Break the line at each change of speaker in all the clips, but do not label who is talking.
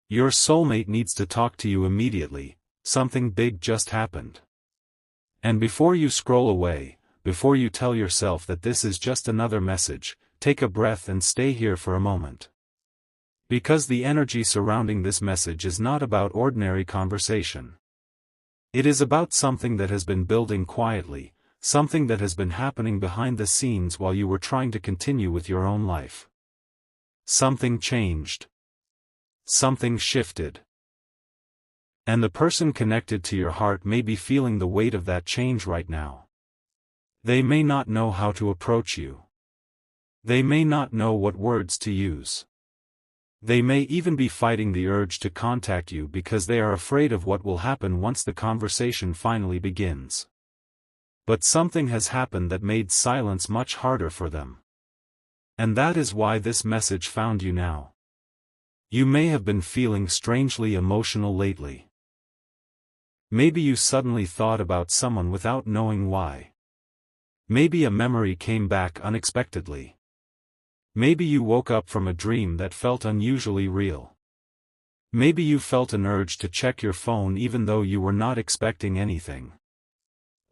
Your soulmate needs to talk to you immediately, something big just happened. And before you scroll away, before you tell yourself that this is just another message, take a breath and stay here for a moment. Because the energy surrounding this message is not about ordinary conversation. It is about something that has been building quietly, something that has been happening behind the scenes while you were trying to continue with your own life. Something changed. Something shifted. And the person connected to your heart may be feeling the weight of that change right now. They may not know how to approach you. They may not know what words to use. They may even be fighting the urge to contact you because they are afraid of what will happen once the conversation finally begins. But something has happened that made silence much harder for them. And that is why this message found you now. You may have been feeling strangely emotional lately. Maybe you suddenly thought about someone without knowing why. Maybe a memory came back unexpectedly. Maybe you woke up from a dream that felt unusually real. Maybe you felt an urge to check your phone even though you were not expecting anything.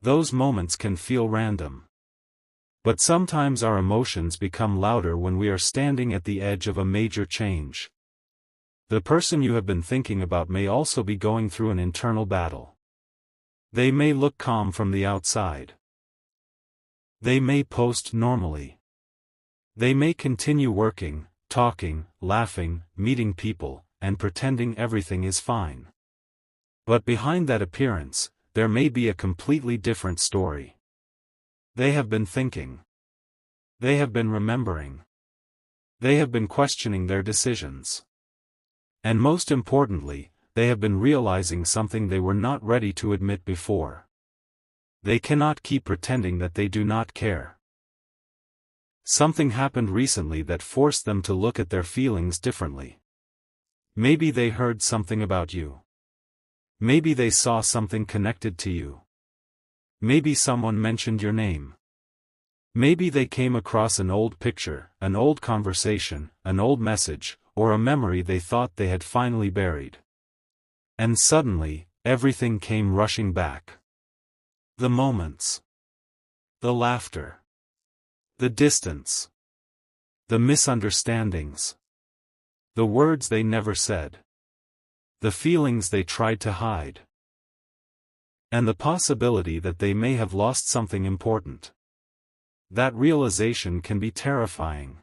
Those moments can feel random. But sometimes our emotions become louder when we are standing at the edge of a major change. The person you have been thinking about may also be going through an internal battle. They may look calm from the outside. They may post normally. They may continue working, talking, laughing, meeting people, and pretending everything is fine. But behind that appearance, there may be a completely different story. They have been thinking. They have been remembering. They have been questioning their decisions. And most importantly, they have been realizing something they were not ready to admit before. They cannot keep pretending that they do not care. Something happened recently that forced them to look at their feelings differently. Maybe they heard something about you. Maybe they saw something connected to you. Maybe someone mentioned your name. Maybe they came across an old picture, an old conversation, an old message, or a memory they thought they had finally buried. And suddenly, everything came rushing back. The moments. The laughter. The distance. The misunderstandings. The words they never said. The feelings they tried to hide. And the possibility that they may have lost something important. That realization can be terrifying.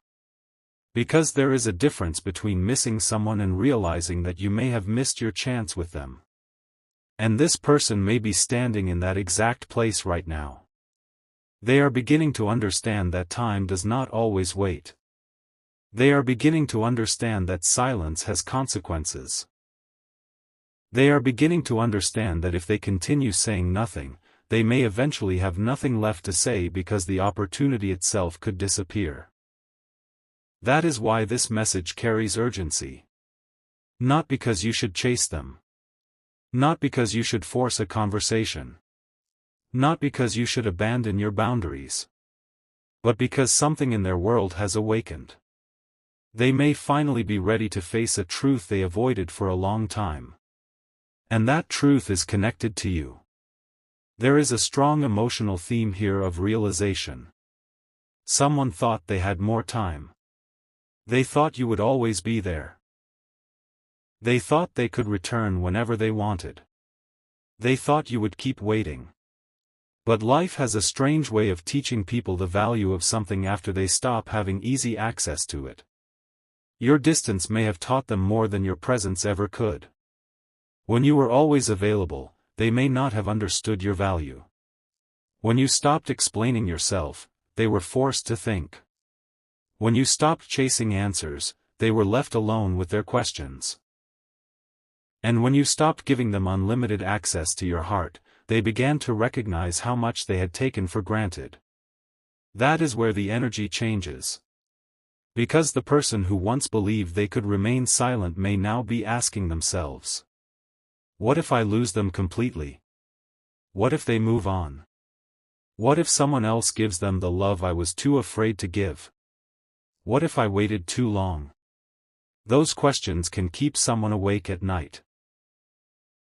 Because there is a difference between missing someone and realizing that you may have missed your chance with them. And this person may be standing in that exact place right now. They are beginning to understand that time does not always wait. They are beginning to understand that silence has consequences. They are beginning to understand that if they continue saying nothing, they may eventually have nothing left to say because the opportunity itself could disappear. That is why this message carries urgency. Not because you should chase them. Not because you should force a conversation. Not because you should abandon your boundaries. But because something in their world has awakened. They may finally be ready to face a truth they avoided for a long time. And that truth is connected to you. There is a strong emotional theme here of realization. Someone thought they had more time. They thought you would always be there. They thought they could return whenever they wanted. They thought you would keep waiting. But life has a strange way of teaching people the value of something after they stop having easy access to it. Your distance may have taught them more than your presence ever could. When you were always available, they may not have understood your value. When you stopped explaining yourself, they were forced to think. When you stopped chasing answers, they were left alone with their questions. And when you stopped giving them unlimited access to your heart, they began to recognize how much they had taken for granted. That is where the energy changes. Because the person who once believed they could remain silent may now be asking themselves, what if I lose them completely? What if they move on? What if someone else gives them the love I was too afraid to give? What if I waited too long? Those questions can keep someone awake at night.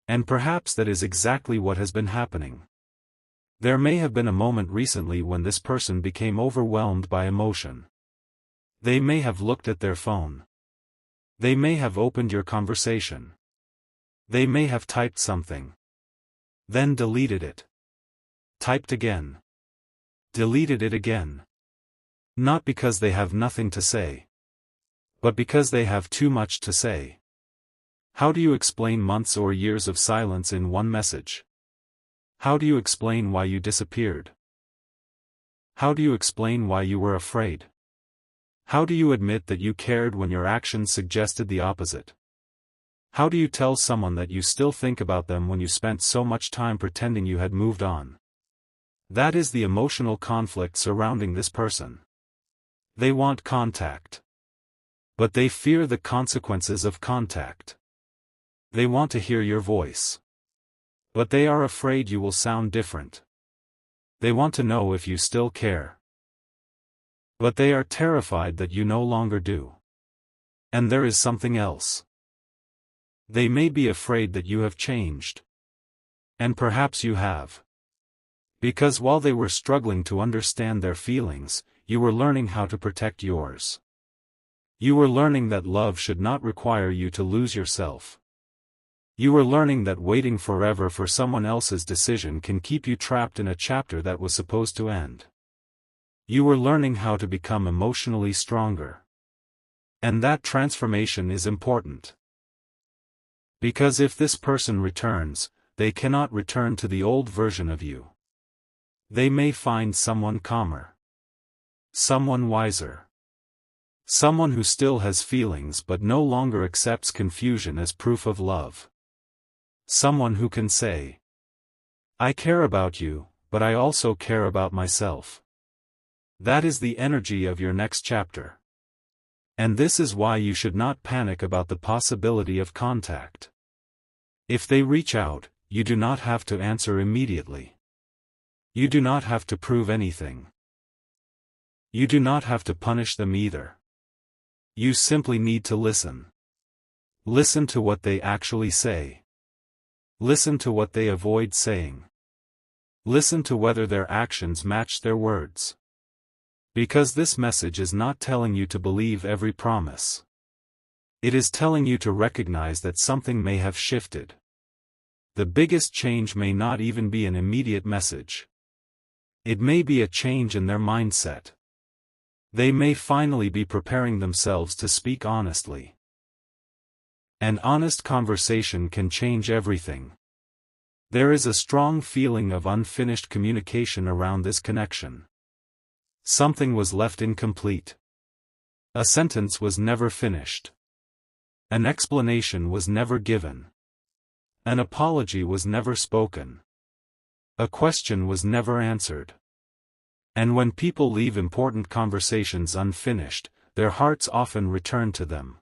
And perhaps that is exactly what has been happening. There may have been a moment recently when this person became overwhelmed by emotion. They may have looked at their phone. They may have opened your conversation. They may have typed something. Then deleted it. Typed again. Deleted it again. Not because they have nothing to say, but because they have too much to say. How do you explain months or years of silence in one message? How do you explain why you disappeared? How do you explain why you were afraid? How do you admit that you cared when your actions suggested the opposite? How do you tell someone that you still think about them when you spent so much time pretending you had moved on? That is the emotional conflict surrounding this person. They want contact. But they fear the consequences of contact. They want to hear your voice. But they are afraid you will sound different. They want to know if you still care. But they are terrified that you no longer do. And there is something else. They may be afraid that you have changed. And perhaps you have. Because while they were struggling to understand their feelings, you were learning how to protect yours. You were learning that love should not require you to lose yourself. You were learning that waiting forever for someone else's decision can keep you trapped in a chapter that was supposed to end. You were learning how to become emotionally stronger. And that transformation is important. Because if this person returns, they cannot return to the old version of you. They may find someone calmer. Someone wiser. Someone who still has feelings but no longer accepts confusion as proof of love. Someone who can say, "I care about you, but I also care about myself." That is the energy of your next chapter. And this is why you should not panic about the possibility of contact. If they reach out, you do not have to answer immediately. You do not have to prove anything. You do not have to punish them either. You simply need to listen. Listen to what they actually say. Listen to what they avoid saying. Listen to whether their actions match their words. Because this message is not telling you to believe every promise. It is telling you to recognize that something may have shifted. The biggest change may not even be an immediate message. It may be a change in their mindset. They may finally be preparing themselves to speak honestly. An honest conversation can change everything. There is a strong feeling of unfinished communication around this connection. Something was left incomplete. A sentence was never finished. An explanation was never given. An apology was never spoken. A question was never answered. And when people leave important conversations unfinished, their hearts often return to them.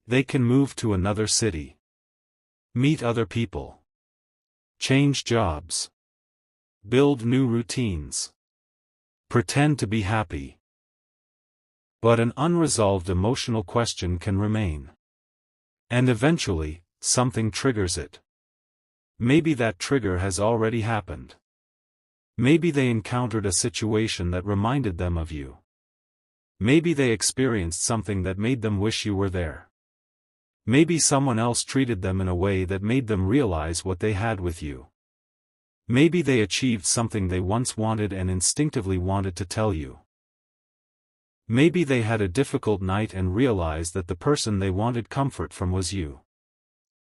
They can move to another city. Meet other people. Change jobs. Build new routines. Pretend to be happy. But an unresolved emotional question can remain. And eventually, something triggers it. Maybe that trigger has already happened. Maybe they encountered a situation that reminded them of you. Maybe they experienced something that made them wish you were there. Maybe someone else treated them in a way that made them realize what they had with you. Maybe they achieved something they once wanted and instinctively wanted to tell you. Maybe they had a difficult night and realized that the person they wanted comfort from was you.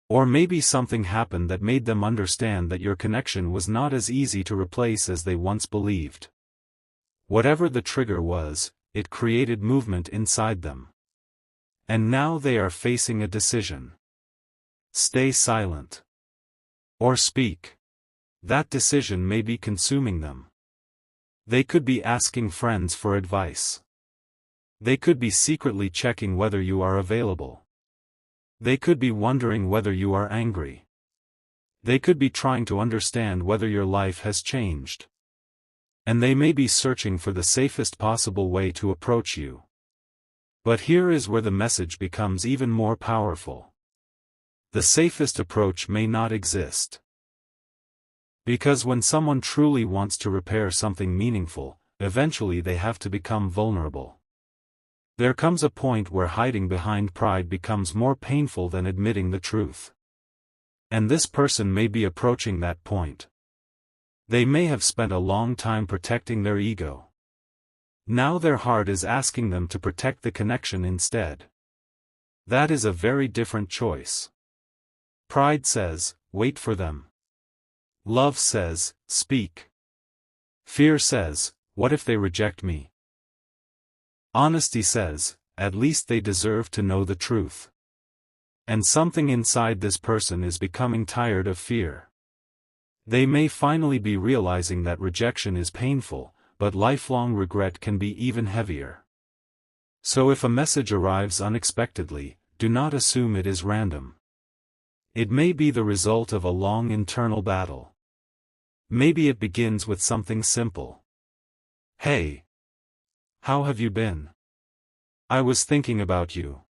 Or maybe something happened that made them understand that your connection was not as easy to replace as they once believed. Whatever the trigger was, it created movement inside them. And now they are facing a decision. Stay silent. Or speak. That decision may be consuming them. They could be asking friends for advice. They could be secretly checking whether you are available. They could be wondering whether you are angry. They could be trying to understand whether your life has changed. And they may be searching for the safest possible way to approach you. But here is where the message becomes even more powerful. The safest approach may not exist. Because when someone truly wants to repair something meaningful, eventually they have to become vulnerable. There comes a point where hiding behind pride becomes more painful than admitting the truth. And this person may be approaching that point. They may have spent a long time protecting their ego. Now their heart is asking them to protect the connection instead. That is a very different choice. Pride says, wait for them. Love says, speak. Fear says, what if they reject me? Honesty says, at least they deserve to know the truth. And something inside this person is becoming tired of fear. They may finally be realizing that rejection is painful, but lifelong regret can be even heavier. So if a message arrives unexpectedly, do not assume it is random. It may be the result of a long internal battle. Maybe it begins with something simple. Hey. How have you been? I was thinking about you.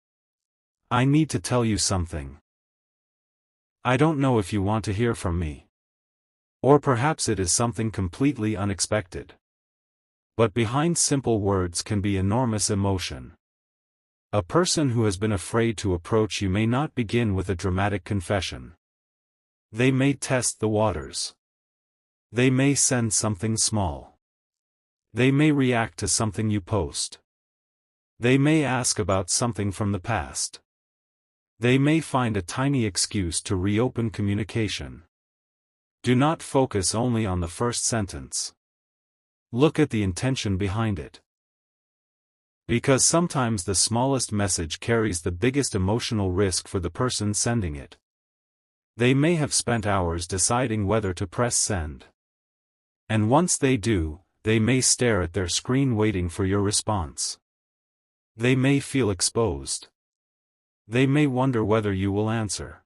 I need to tell you something. I don't know if you want to hear from me. Or perhaps it is something completely unexpected. But behind simple words can be enormous emotion. A person who has been afraid to approach you may not begin with a dramatic confession. They may test the waters. They may send something small. They may react to something you post. They may ask about something from the past. They may find a tiny excuse to reopen communication. Do not focus only on the first sentence. Look at the intention behind it. Because sometimes the smallest message carries the biggest emotional risk for the person sending it. They may have spent hours deciding whether to press send. And once they do, they may stare at their screen waiting for your response. They may feel exposed. They may wonder whether you will answer.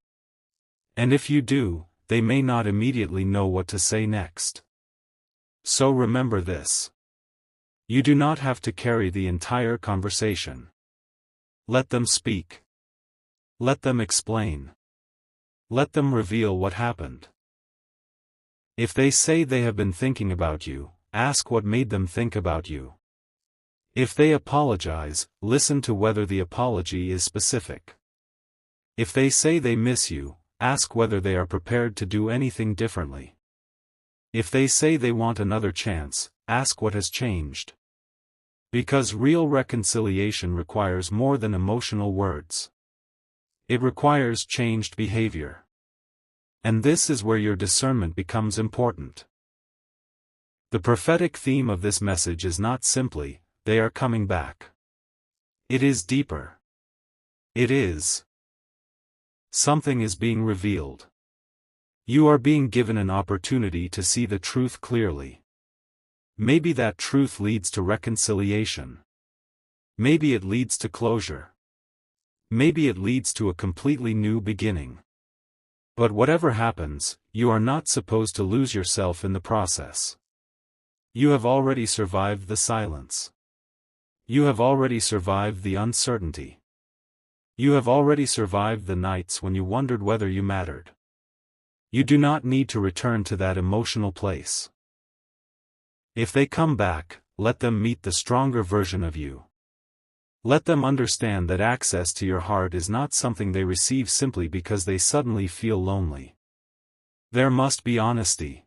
And if you do, they may not immediately know what to say next. So remember this. You do not have to carry the entire conversation. Let them speak. Let them explain. Let them reveal what happened. If they say they have been thinking about you, ask what made them think about you. If they apologize, listen to whether the apology is specific. If they say they miss you, ask whether they are prepared to do anything differently. If they say they want another chance, ask what has changed. Because real reconciliation requires more than emotional words. It requires changed behavior. And this is where your discernment becomes important. The prophetic theme of this message is not simply, they are coming back. It is deeper. It is. Something is being revealed. You are being given an opportunity to see the truth clearly. Maybe that truth leads to reconciliation. Maybe it leads to closure. Maybe it leads to a completely new beginning. But whatever happens, you are not supposed to lose yourself in the process. You have already survived the silence. You have already survived the uncertainty. You have already survived the nights when you wondered whether you mattered. You do not need to return to that emotional place. If they come back, let them meet the stronger version of you. Let them understand that access to your heart is not something they receive simply because they suddenly feel lonely. There must be honesty.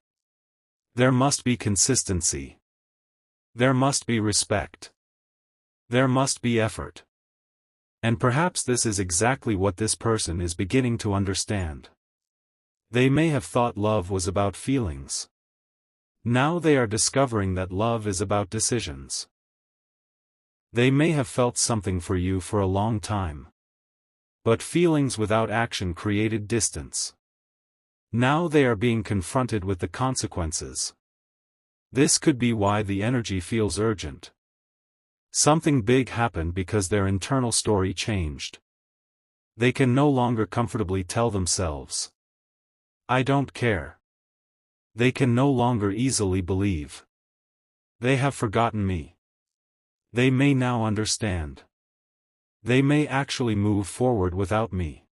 There must be consistency. There must be respect. There must be effort. And perhaps this is exactly what this person is beginning to understand. They may have thought love was about feelings. Now they are discovering that love is about decisions. They may have felt something for you for a long time. But feelings without action created distance. Now they are being confronted with the consequences. This could be why the energy feels urgent. Something big happened because their internal story changed. They can no longer comfortably tell themselves, I don't care. They can no longer easily believe. They have forgotten me. They may now understand. They may actually move forward without me.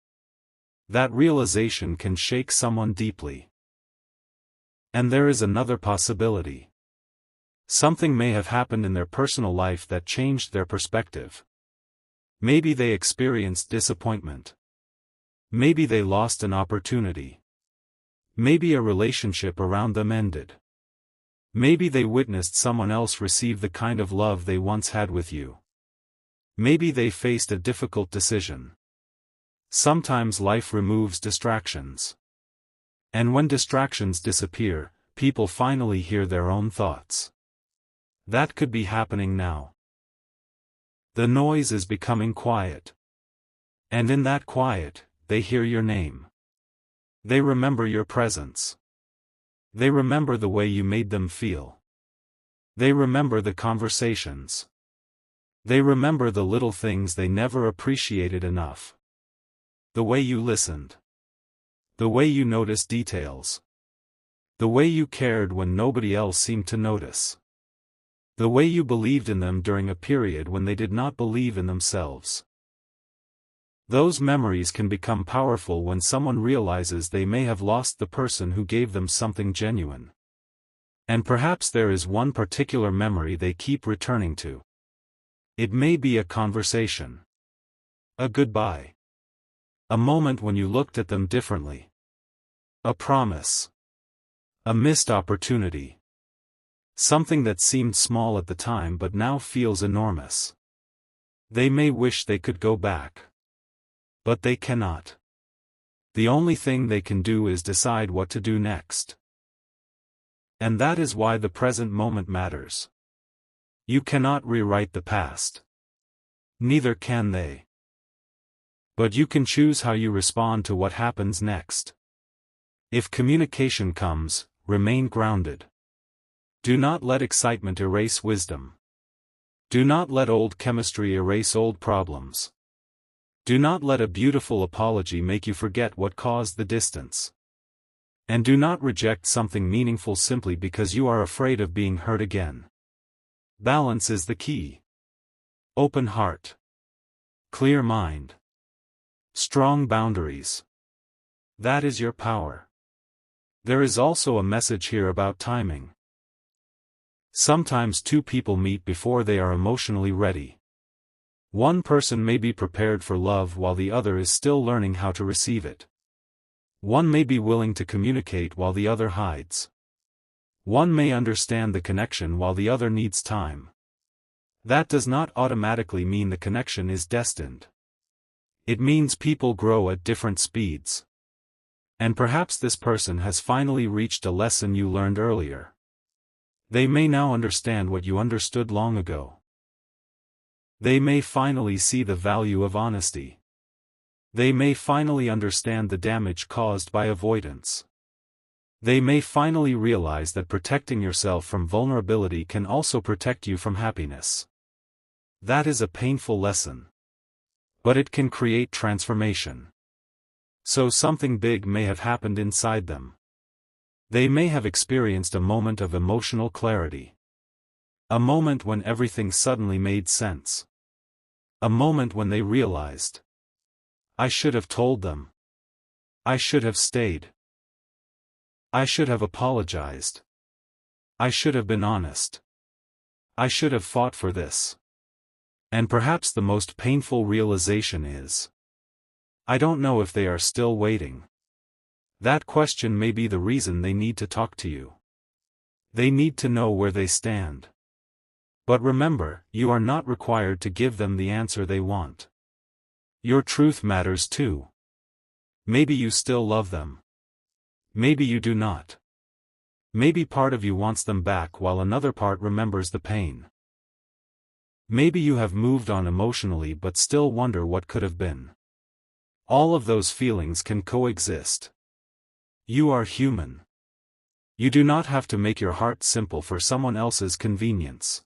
That realization can shake someone deeply. And there is another possibility. Something may have happened in their personal life that changed their perspective. Maybe they experienced disappointment. Maybe they lost an opportunity. Maybe a relationship around them ended. Maybe they witnessed someone else receive the kind of love they once had with you. Maybe they faced a difficult decision. Sometimes life removes distractions. And when distractions disappear, people finally hear their own thoughts. That could be happening now. The noise is becoming quiet. And in that quiet, they hear your name. They remember your presence. They remember the way you made them feel. They remember the conversations. They remember the little things they never appreciated enough. The way you listened. The way you noticed details. The way you cared when nobody else seemed to notice. The way you believed in them during a period when they did not believe in themselves. Those memories can become powerful when someone realizes they may have lost the person who gave them something genuine. And perhaps there is one particular memory they keep returning to. It may be a conversation. A goodbye. A moment when you looked at them differently. A promise. A missed opportunity. Something that seemed small at the time but now feels enormous. They may wish they could go back. But they cannot. The only thing they can do is decide what to do next. And that is why the present moment matters. You cannot rewrite the past. Neither can they. But you can choose how you respond to what happens next. If communication comes, remain grounded. Do not let excitement erase wisdom. Do not let old chemistry erase old problems. Do not let a beautiful apology make you forget what caused the distance. And do not reject something meaningful simply because you are afraid of being hurt again. Balance is the key. Open heart. Clear mind. Strong boundaries. That is your power. There is also a message here about timing. Sometimes two people meet before they are emotionally ready. One person may be prepared for love while the other is still learning how to receive it. One may be willing to communicate while the other hides. One may understand the connection while the other needs time. That does not automatically mean the connection is destined. It means people grow at different speeds. And perhaps this person has finally reached a lesson you learned earlier. They may now understand what you understood long ago. They may finally see the value of honesty. They may finally understand the damage caused by avoidance. They may finally realize that protecting yourself from vulnerability can also protect you from happiness. That is a painful lesson. But it can create transformation. So something big may have happened inside them. They may have experienced a moment of emotional clarity. A moment when everything suddenly made sense. A moment when they realized. I should have told them. I should have stayed. I should have apologized. I should have been honest. I should have fought for this. And perhaps the most painful realization is, I don't know if they are still waiting. That question may be the reason they need to talk to you. They need to know where they stand. But remember, you are not required to give them the answer they want. Your truth matters too. Maybe you still love them. Maybe you do not. Maybe part of you wants them back while another part remembers the pain. Maybe you have moved on emotionally but still wonder what could have been. All of those feelings can coexist. You are human. You do not have to make your heart simple for someone else's convenience.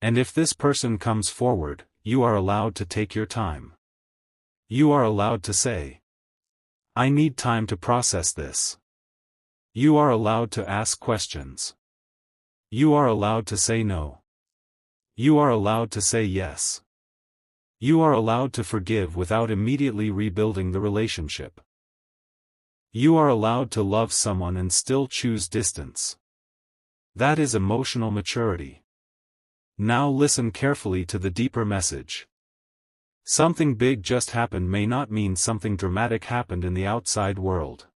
And if this person comes forward, you are allowed to take your time. You are allowed to say, I need time to process this. You are allowed to ask questions. You are allowed to say no. You are allowed to say yes. You are allowed to forgive without immediately rebuilding the relationship. You are allowed to love someone and still choose distance. That is emotional maturity. Now listen carefully to the deeper message. Something big just happened may not mean something dramatic happened in the outside world.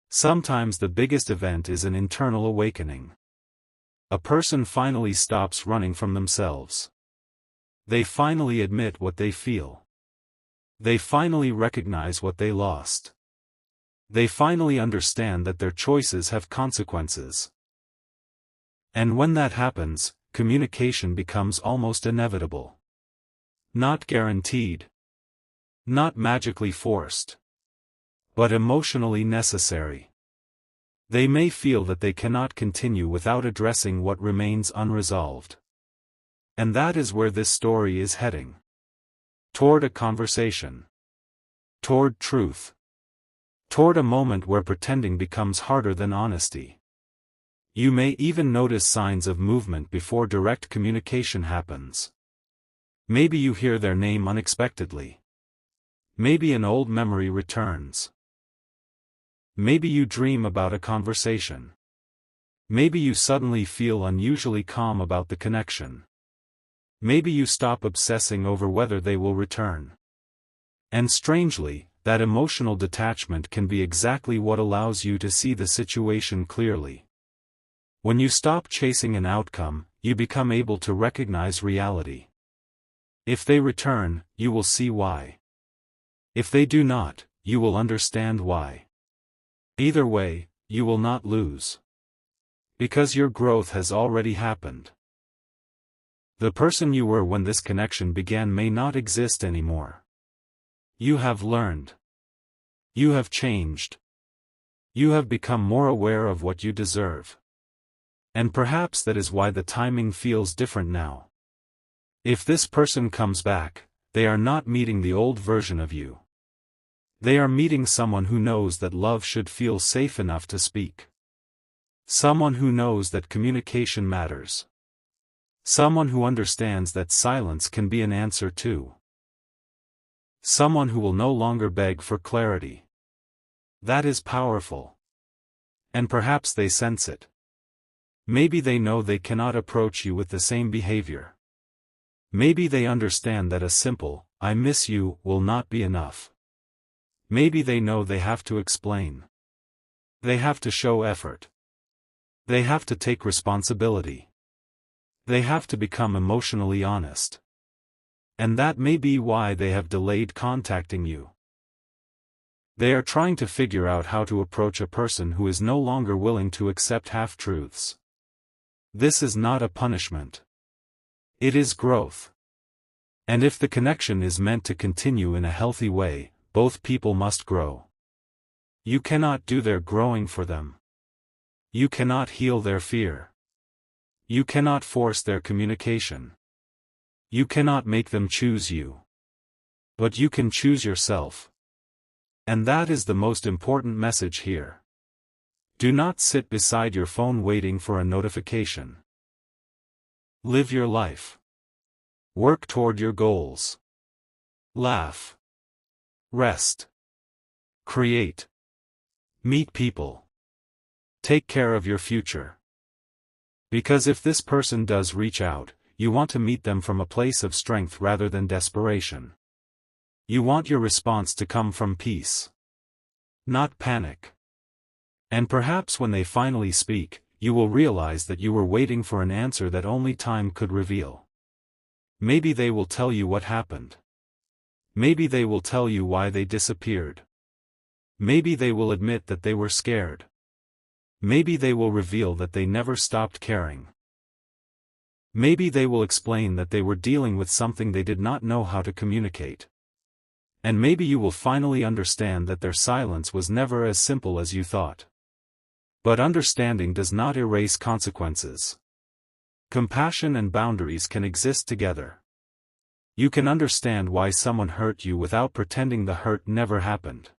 Sometimes the biggest event is an internal awakening. A person finally stops running from themselves. They finally admit what they feel. They finally recognize what they lost. They finally understand that their choices have consequences. And when that happens, communication becomes almost inevitable. Not guaranteed. Not magically forced. But emotionally necessary. They may feel that they cannot continue without addressing what remains unresolved. And that is where this story is heading. Toward a conversation. Toward truth. Toward a moment where pretending becomes harder than honesty. You may even notice signs of movement before direct communication happens. Maybe you hear their name unexpectedly. Maybe an old memory returns. Maybe you dream about a conversation. Maybe you suddenly feel unusually calm about the connection. Maybe you stop obsessing over whether they will return. And strangely, that emotional detachment can be exactly what allows you to see the situation clearly. When you stop chasing an outcome, you become able to recognize reality. If they return, you will see why. If they do not, you will understand why. Either way, you will not lose. Because your growth has already happened. The person you were when this connection began may not exist anymore. You have learned. You have changed. You have become more aware of what you deserve. And perhaps that is why the timing feels different now. If this person comes back, they are not meeting the old version of you. They are meeting someone who knows that love should feel safe enough to speak. Someone who knows that communication matters. Someone who understands that silence can be an answer too. Someone who will no longer beg for clarity. That is powerful. And perhaps they sense it. Maybe they know they cannot approach you with the same behavior. Maybe they understand that a simple, "I miss you," will not be enough. Maybe they know they have to explain. They have to show effort. They have to take responsibility. They have to become emotionally honest. And that may be why they have delayed contacting you. They are trying to figure out how to approach a person who is no longer willing to accept half-truths. This is not a punishment. It is growth. And if the connection is meant to continue in a healthy way, both people must grow. You cannot do their growing for them. You cannot heal their fear. You cannot force their communication. You cannot make them choose you. But you can choose yourself. And that is the most important message here. Do not sit beside your phone waiting for a notification. Live your life. Work toward your goals. Laugh. Rest. Create. Meet people. Take care of your future. Because if this person does reach out, you want to meet them from a place of strength rather than desperation. You want your response to come from peace. Not panic. And perhaps when they finally speak, you will realize that you were waiting for an answer that only time could reveal. Maybe they will tell you what happened. Maybe they will tell you why they disappeared. Maybe they will admit that they were scared. Maybe they will reveal that they never stopped caring. Maybe they will explain that they were dealing with something they did not know how to communicate. And maybe you will finally understand that their silence was never as simple as you thought. But understanding does not erase consequences. Compassion and boundaries can exist together. You can understand why someone hurt you without pretending the hurt never happened.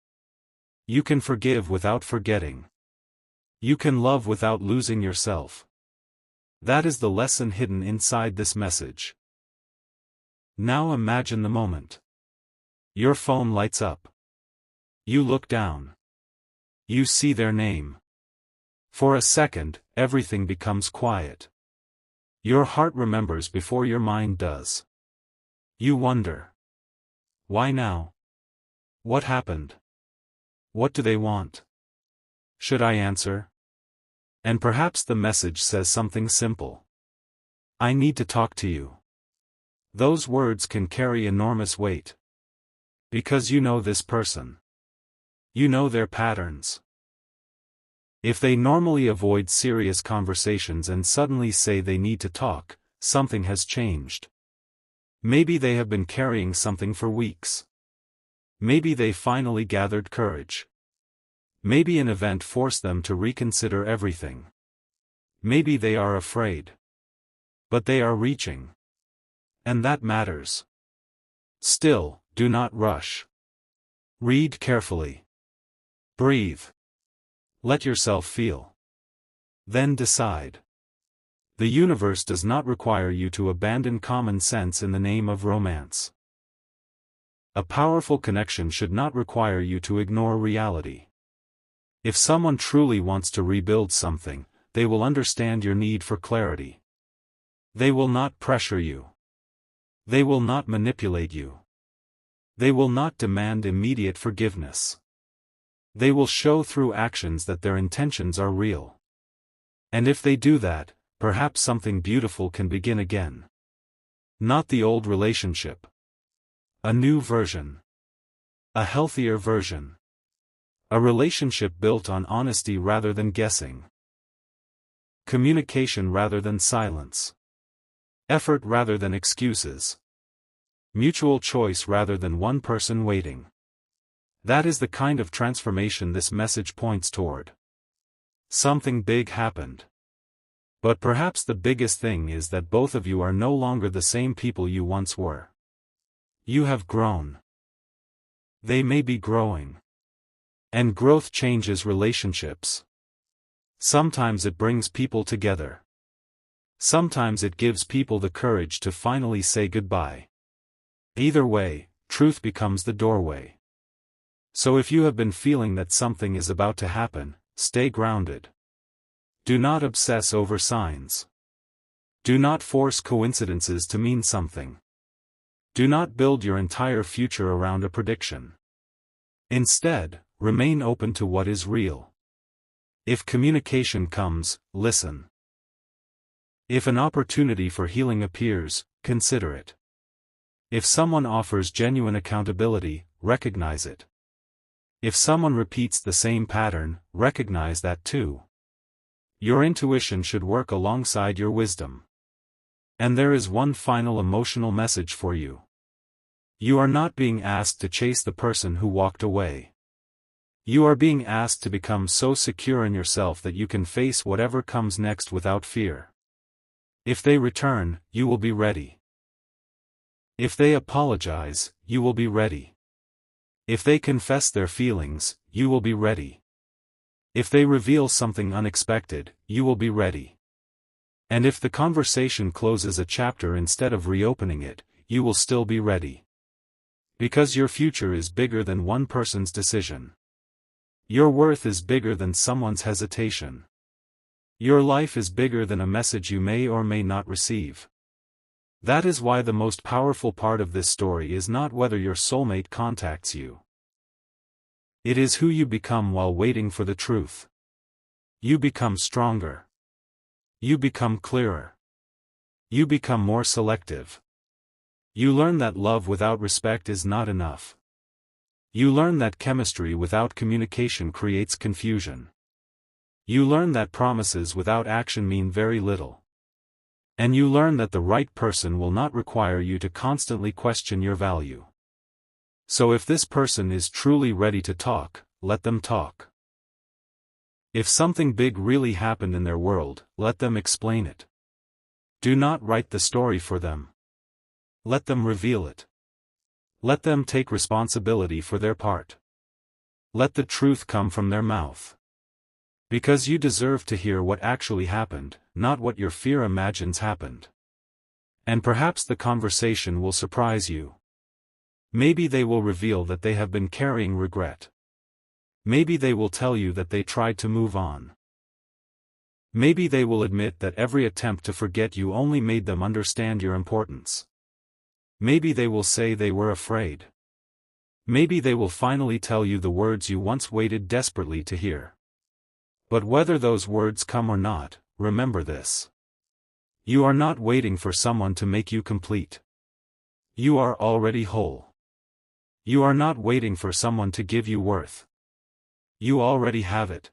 You can forgive without forgetting. You can love without losing yourself. That is the lesson hidden inside this message. Now imagine the moment. Your phone lights up. You look down. You see their name. For a second, everything becomes quiet. Your heart remembers before your mind does. You wonder. Why now? What happened? What do they want? Should I answer? And perhaps the message says something simple. I need to talk to you. Those words can carry enormous weight. Because you know this person. You know their patterns. If they normally avoid serious conversations and suddenly say they need to talk, something has changed. Maybe they have been carrying something for weeks. Maybe they finally gathered courage. Maybe an event forced them to reconsider everything. Maybe they are afraid. But they are reaching. And that matters. Still, do not rush. Read carefully. Breathe. Let yourself feel. Then decide. The universe does not require you to abandon common sense in the name of romance. A powerful connection should not require you to ignore reality. If someone truly wants to rebuild something, they will understand your need for clarity. They will not pressure you. They will not manipulate you. They will not demand immediate forgiveness. They will show through actions that their intentions are real. And if they do that, perhaps something beautiful can begin again. Not the old relationship. A new version. A healthier version. A relationship built on honesty rather than guessing. Communication rather than silence. Effort rather than excuses. Mutual choice rather than one person waiting. That is the kind of transformation this message points toward. Something big happened. But perhaps the biggest thing is that both of you are no longer the same people you once were. You have grown. They may be growing. And growth changes relationships. Sometimes it brings people together. Sometimes it gives people the courage to finally say goodbye. Either way, truth becomes the doorway. So if you have been feeling that something is about to happen, stay grounded. Do not obsess over signs. Do not force coincidences to mean something. Do not build your entire future around a prediction. Instead, remain open to what is real. If communication comes, listen. If an opportunity for healing appears, consider it. If someone offers genuine accountability, recognize it. If someone repeats the same pattern, recognize that too. Your intuition should work alongside your wisdom. And there is one final emotional message for you. You are not being asked to chase the person who walked away. You are being asked to become so secure in yourself that you can face whatever comes next without fear. If they return, you will be ready. If they apologize, you will be ready. If they confess their feelings, you will be ready. If they reveal something unexpected, you will be ready. And if the conversation closes a chapter instead of reopening it, you will still be ready. Because your future is bigger than one person's decision. Your worth is bigger than someone's hesitation. Your life is bigger than a message you may or may not receive. That is why the most powerful part of this story is not whether your soulmate contacts you. It is who you become while waiting for the truth. You become stronger. You become clearer. You become more selective. You learn that love without respect is not enough. You learn that chemistry without communication creates confusion. You learn that promises without action mean very little. And you learn that the right person will not require you to constantly question your value. So if this person is truly ready to talk, let them talk. If something big really happened in their world, let them explain it. Do not write the story for them. Let them reveal it. Let them take responsibility for their part. Let the truth come from their mouth. Because you deserve to hear what actually happened, not what your fear imagines happened. And perhaps the conversation will surprise you. Maybe they will reveal that they have been carrying regret. Maybe they will tell you that they tried to move on. Maybe they will admit that every attempt to forget you only made them understand your importance. Maybe they will say they were afraid. Maybe they will finally tell you the words you once waited desperately to hear. But whether those words come or not, remember this. You are not waiting for someone to make you complete. You are already whole. You are not waiting for someone to give you worth. You already have it.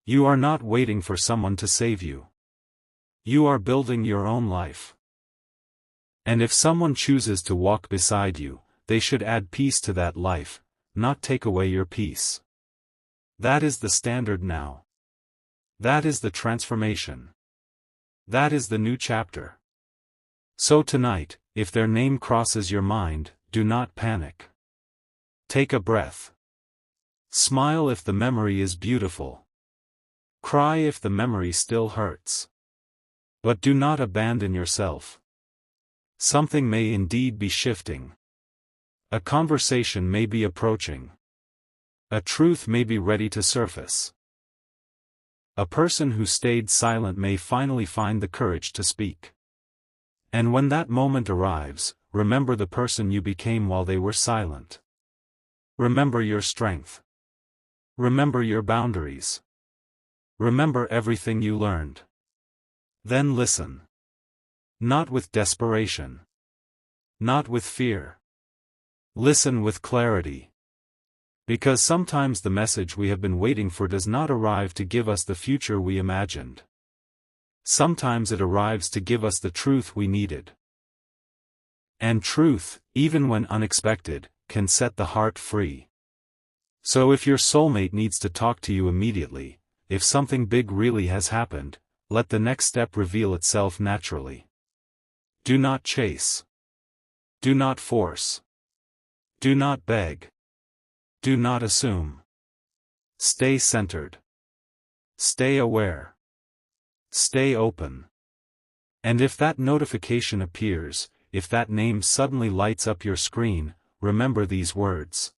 You are not waiting for someone to save you. You are building your own life. And if someone chooses to walk beside you, they should add peace to that life, not take away your peace. That is the standard now. That is the transformation. That is the new chapter. So tonight, if their name crosses your mind, do not panic. Take a breath. Smile if the memory is beautiful. Cry if the memory still hurts. But do not abandon yourself. Something may indeed be shifting. A conversation may be approaching. A truth may be ready to surface. A person who stayed silent may finally find the courage to speak. And when that moment arrives, remember the person you became while they were silent. Remember your strength. Remember your boundaries. Remember everything you learned. Then listen. Not with desperation. Not with fear. Listen with clarity. Because sometimes the message we have been waiting for does not arrive to give us the future we imagined. Sometimes it arrives to give us the truth we needed. And truth, even when unexpected, can set the heart free. So if your soulmate needs to talk to you immediately, if something big really has happened, let the next step reveal itself naturally. Do not chase. Do not force. Do not beg. Do not assume. Stay centered. Stay aware. Stay open. And if that notification appears, if that name suddenly lights up your screen, remember these words.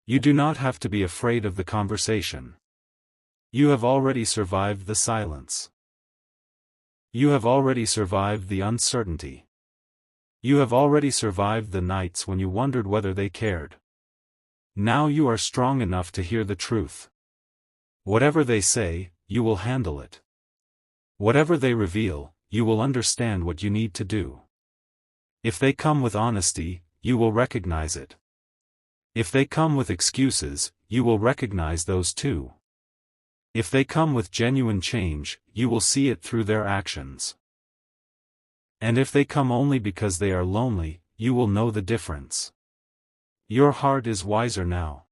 You do not have to be afraid of the conversation. You have already survived the silence. You have already survived the uncertainty. You have already survived the nights when you wondered whether they cared. Now you are strong enough to hear the truth. Whatever they say, you will handle it. Whatever they reveal, you will understand what you need to do. If they come with honesty, you will recognize it. If they come with excuses, you will recognize those too. If they come with genuine change, you will see it through their actions. And if they come only because they are lonely, you will know the difference. Your heart is wiser now.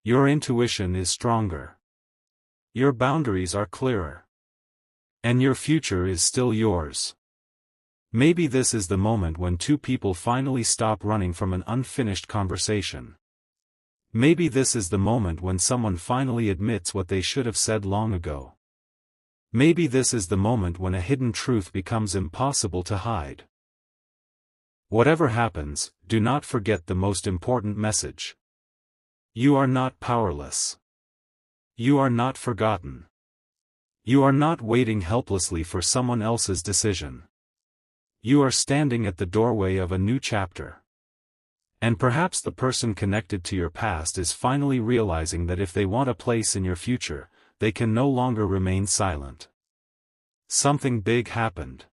Your intuition is stronger. Your boundaries are clearer. And your future is still yours. Maybe this is the moment when two people finally stop running from an unfinished conversation. Maybe this is the moment when someone finally admits what they should have said long ago. Maybe this is the moment when a hidden truth becomes impossible to hide. Whatever happens, do not forget the most important message. You are not powerless. You are not forgotten. You are not waiting helplessly for someone else's decision. You are standing at the doorway of a new chapter. And perhaps the person connected to your past is finally realizing that if they want a place in your future, they can no longer remain silent. Something big happened.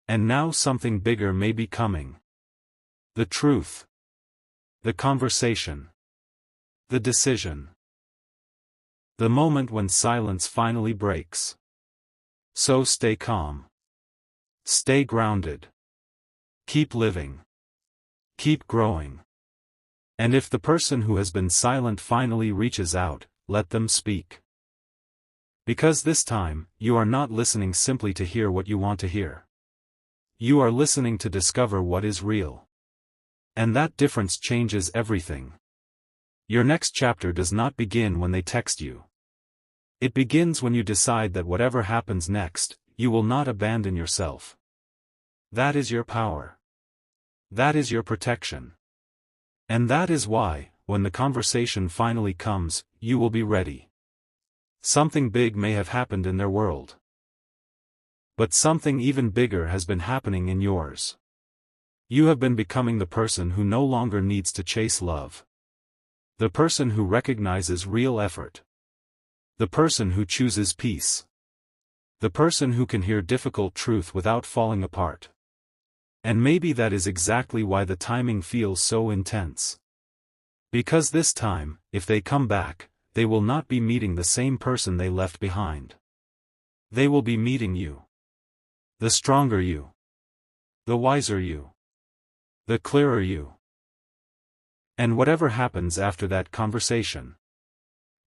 And now something bigger may be coming. The truth. The conversation. The decision. The moment when silence finally breaks. So stay calm. Stay grounded. Keep living. Keep growing. And if the person who has been silent finally reaches out, let them speak. Because this time, you are not listening simply to hear what you want to hear. You are listening to discover what is real. And that difference changes everything. Your next chapter does not begin when they text you. It begins when you decide that whatever happens next, you will not abandon yourself. That is your power. That is your protection. And that is why, when the conversation finally comes, you will be ready. Something big may have happened in their world. But something even bigger has been happening in yours. You have been becoming the person who no longer needs to chase love. The person who recognizes real effort. The person who chooses peace. The person who can hear difficult truth without falling apart. And maybe that is exactly why the timing feels so intense. Because this time, if they come back, they will not be meeting the same person they left behind. They will be meeting you. The stronger you. The wiser you. The clearer you. And whatever happens after that conversation,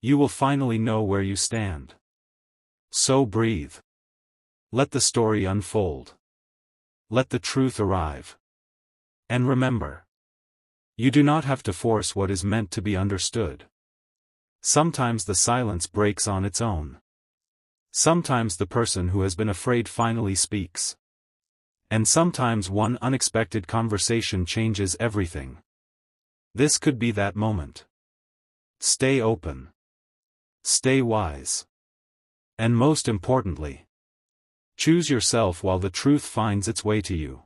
you will finally know where you stand. So breathe. Let the story unfold. Let the truth arrive. And remember, you do not have to force what is meant to be understood. Sometimes the silence breaks on its own. Sometimes the person who has been afraid finally speaks. And sometimes one unexpected conversation changes everything. This could be that moment. Stay open. Stay wise. And most importantly, choose yourself while the truth finds its way to you.